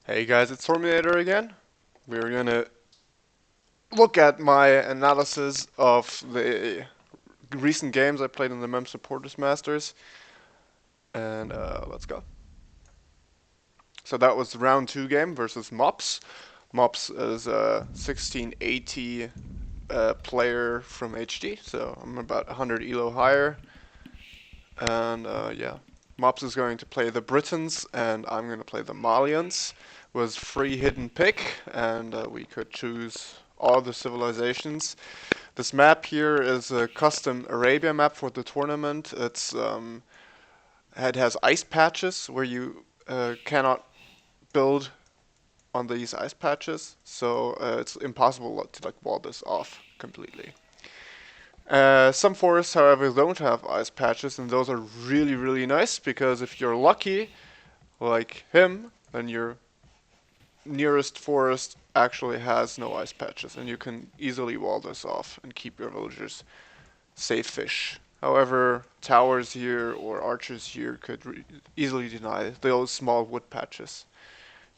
Hey guys, it's Terminator again. We're gonna look at my analysis of the recent games I played in the Memb Supporters Masters, and let's go. So that was the round 2 game versus Mops. Mops is a 1680 player from HD, so I'm about 100 elo higher. And yeah, Mops is going to play the Britons, and I'm going to play the Malians. Was free hidden pick, and we could choose all the civilizations. This map here is a custom Arabia map for the tournament. It has ice patches where you cannot build on these ice patches, so it's impossible to like wall this off completely. Some forests, however, don't have ice patches, and those are really, really nice because if you're lucky, like him, then your nearest forest actually has no ice patches, and you can easily wall this off and keep your villagers safe-ish. However, towers here or archers here could easily deny those small wood patches.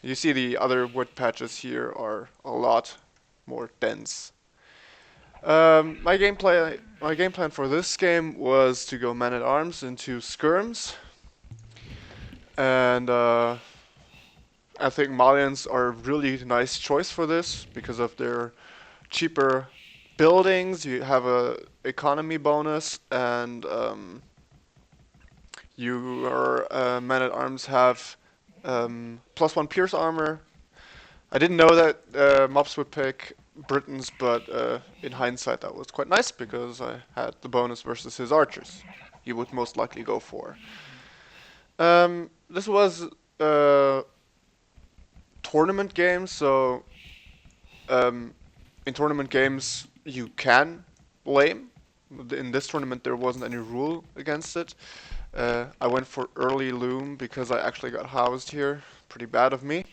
You see the other wood patches here are a lot more dense. My game plan for this game was to go man at arms into skirms, and I think Malians are a really nice choice for this because of their cheaper buildings. You have a economy bonus, and your men at arms have +1 pierce armor. I didn't know that mobs would pick Britons, but in hindsight that was quite nice because I had the bonus versus his archers. He would most likely go for. This was a tournament game, so in tournament games you can lame. In this tournament there wasn't any rule against it. I went for early loom because I actually got housed here. Pretty bad of me.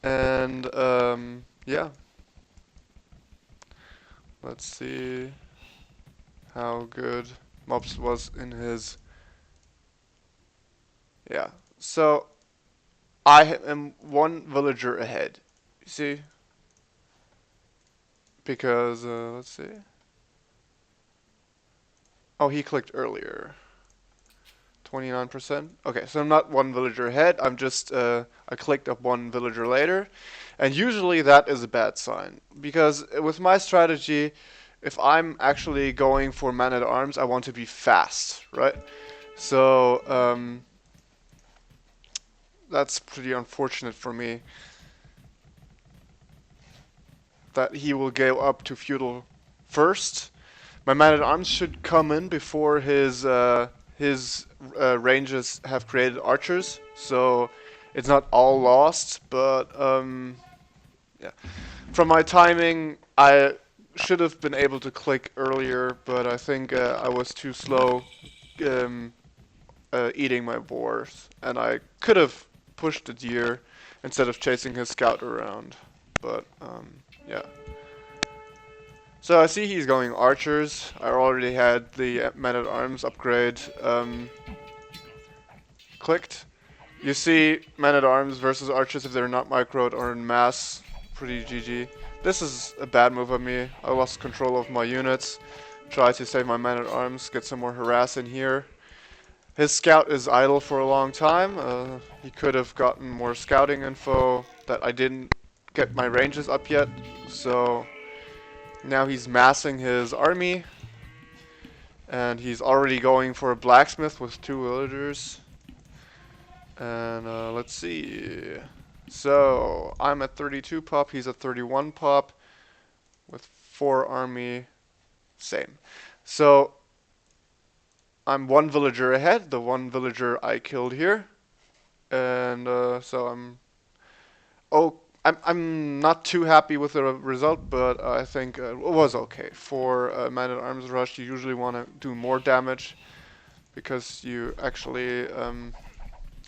And yeah, let's see how good Mops was in his. Yeah, so I am one villager ahead. You see? Because let's see. Oh, he clicked earlier. 29%. Okay, so I'm not one villager ahead. I'm just I clicked up one villager later, and usually that is a bad sign because with my strategy, if I'm actually going for man at arms, I want to be fast, right? So that's pretty unfortunate for me that he will go up to feudal first. My man at arms should come in before his ranges have created archers, so it's not all lost. But yeah, from my timing, I should have been able to click earlier, but I think I was too slow um, eating my boars, and I could have pushed the deer instead of chasing his scout around. But yeah. So I see he's going archers. I already had the man-at-arms upgrade clicked. You see man-at-arms versus archers if they're not microed or in mass. Pretty GG. This is a bad move of me. I lost control of my units. Try to save my man-at-arms, get some more harass in here. His scout is idle for a long time. He could have gotten more scouting info that I didn't get my ranges up yet. So now he's massing his army, and he's already going for a blacksmith with 2 villagers. And let's see. So I'm at 32 pop, he's at 31 pop, with 4 army, same. So I'm 1 villager ahead, the 1 villager I killed here, and so I'm not too happy with the result, but I think it was okay. For Man at Arms Rush, you usually want to do more damage because you actually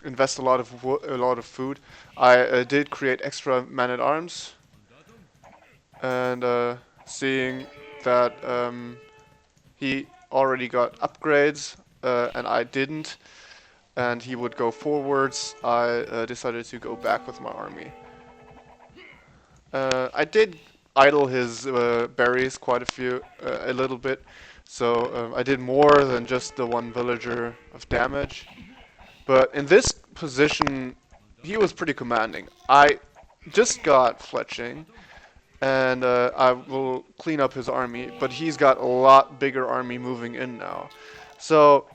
invest a lot of food. I did create extra Man at Arms, and seeing that he already got upgrades and I didn't, and he would go forwards, I decided to go back with my army. I did idle his berries quite a little bit, so I did more than just the one villager of damage. But in this position, he was pretty commanding. I just got fletching, and I will clean up his army, but he's got a lot bigger army moving in now. So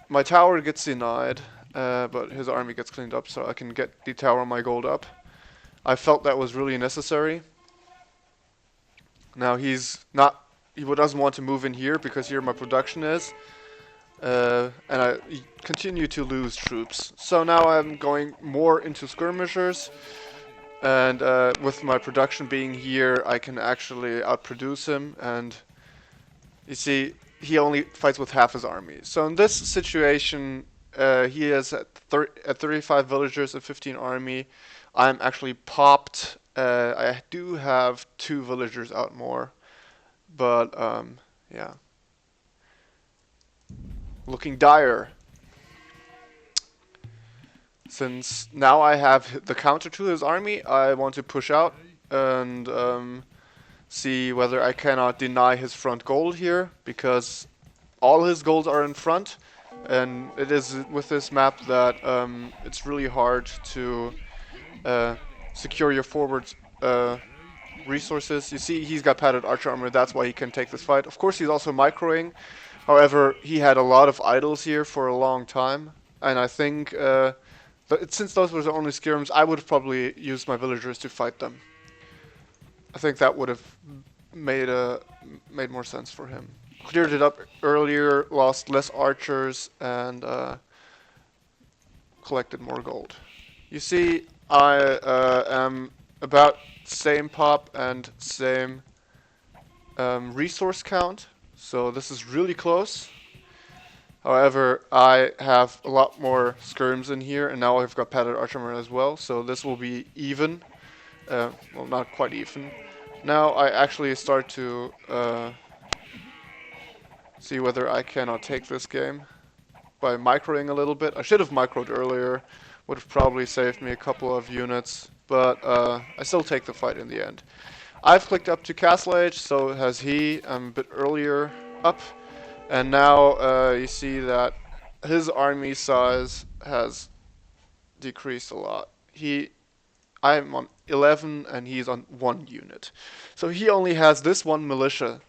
my tower gets denied, but his army gets cleaned up, so I can get the tower and my gold up. I felt that was really necessary. Now he doesn't want to move in here because here my production is. And I continue to lose troops. So now I'm going more into skirmishers, and with my production being here, I can actually outproduce him, and you see, he only fights with half his army. So in this situation, he is at 35 villagers and 15 army. I'm actually popped. I do have 2 villagers out more, but yeah. Looking dire. Since now I have the counter to his army, I want to push out and see whether I cannot deny his front gold here, because all his golds are in front, and it is with this map that it's really hard to secure your forward resources. You see, he's got padded archer armor, that's why he can take this fight. Of course, he's also microing. However, he had a lot of idols here for a long time, and I think since those were the only skirms, I would have probably used my villagers to fight them. I think that would have made more sense for him. Cleared it up earlier, lost less archers, and collected more gold. You see, I am about same pop and same resource count. So this is really close. However, I have a lot more skirms in here, and now I've got padded archer as well, so this will be even. Well, not quite even. Now I actually start to see whether I cannot take this game by microing a little bit. I should have microed earlier, would have probably saved me a couple of units, but I still take the fight in the end. I've clicked up to Castle Age, so has he. I'm a bit earlier up, and now you see that his army size has decreased a lot. I'm on 11 and he's on 1 unit. So he only has this one militia.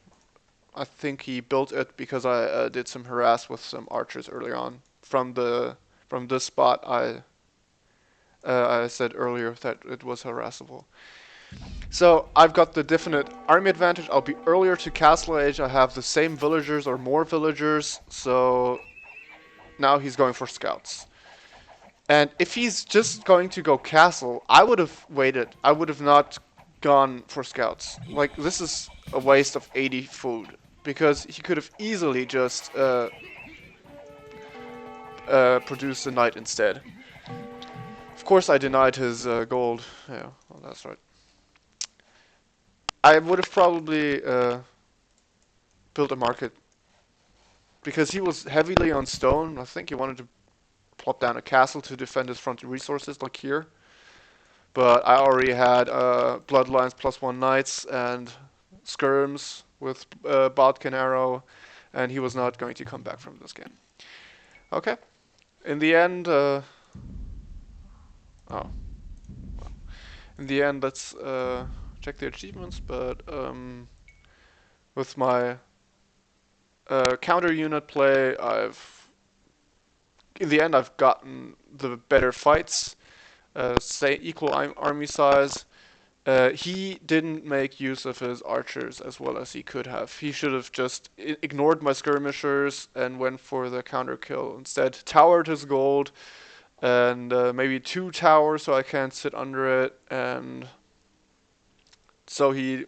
I think he built it because I did some harass with some archers early on. From this spot I said earlier that it was harassable. So I've got the definite army advantage. I'll be earlier to Castle Age. I have the same villagers or more villagers. So now he's going for scouts. And if he's just going to go castle, I would have waited. I would have not gone for scouts. Like, this is a waste of 80 food, because he could have easily just produced a knight instead. Of course I denied his gold. Yeah, well, that's right. I would have probably built a market, because he was heavily on stone. I think he wanted to plop down a castle to defend his front resources, like here. But I already had bloodlines +1 knights and skirms with bodkin arrow, and he was not going to come back from this game. Okay. In the end, in the end, let's check the achievements. But with my counter unit play, in the end I've gotten the better fights. Say equal army size. He didn't make use of his archers as well as he could have. He should have just ignored my skirmishers and went for the counter kill. Instead, towered his gold and maybe 2 towers so I can't sit under it, and so he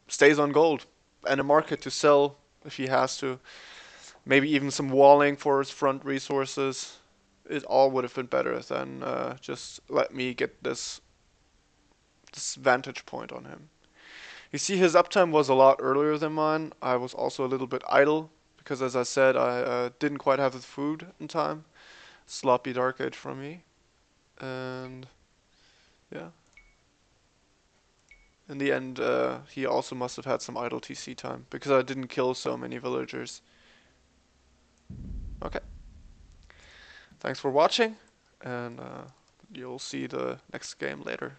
stays on gold and a market to sell if he has to. Maybe even some walling for his front resources. It all would have been better than just let me get this vantage point on him. You see, his uptime was a lot earlier than mine. I was also a little bit idle because, as I said, I didn't quite have the food in time. sloppy Dark Age from me. And yeah. In the end, he also must have had some idle TC time, because I didn't kill so many villagers. Okay. Thanks for watching, and you'll see the next game later.